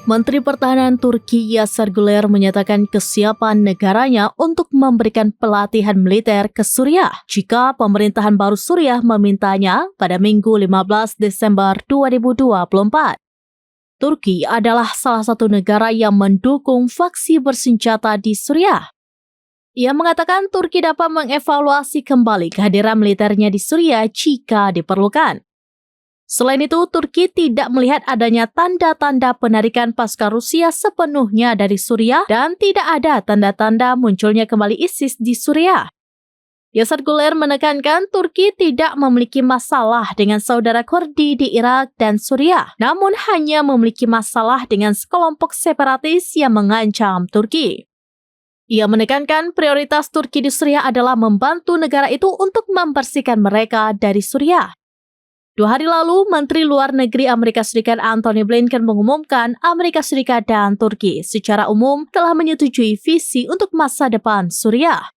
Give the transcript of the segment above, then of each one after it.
Menteri Pertahanan Turki Yasar Güler menyatakan kesiapan negaranya untuk memberikan pelatihan militer ke Suriah jika pemerintahan baru Suriah memintanya pada Minggu 15 Desember 2024. Turki adalah salah satu negara yang mendukung faksi bersenjata di Suriah. Ia mengatakan Turki dapat mengevaluasi kembali kehadiran militernya di Suriah jika diperlukan. Selain itu, Turki tidak melihat adanya tanda-tanda penarikan pasukan Rusia sepenuhnya dari Suriah dan tidak ada tanda-tanda munculnya kembali ISIS di Suriah. Yasar Güler menekankan Turki tidak memiliki masalah dengan saudara Kurdi di Irak dan Suriah, namun hanya memiliki masalah dengan sekelompok separatis yang mengancam Turki. Ia menekankan prioritas Turki di Suriah adalah membantu negara itu untuk membersihkan mereka dari Suriah. 2 hari lalu, Menteri Luar Negeri Amerika Serikat Antony Blinken mengumumkan Amerika Serikat dan Turki secara umum telah menyetujui visi untuk masa depan Suriah.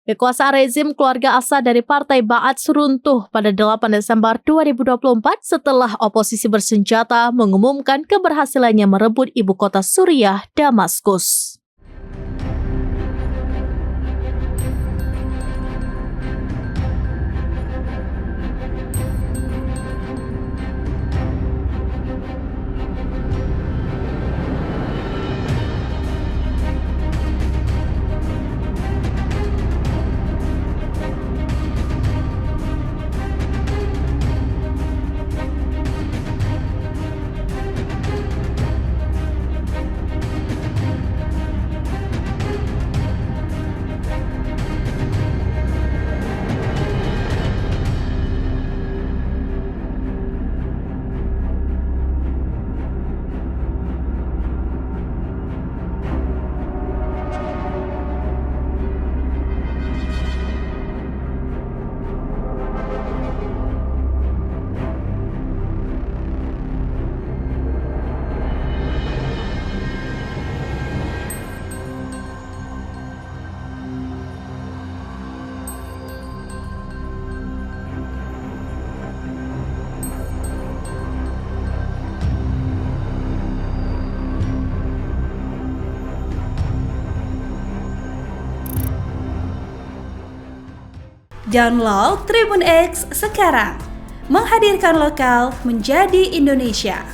Kekuasaan rezim keluarga Assad dari Partai Ba'ath runtuh pada 8 Desember 2024 setelah oposisi bersenjata mengumumkan keberhasilannya merebut ibu kota Suriah, Damaskus. Download Tribun X sekarang, menghadirkan lokal menjadi Indonesia.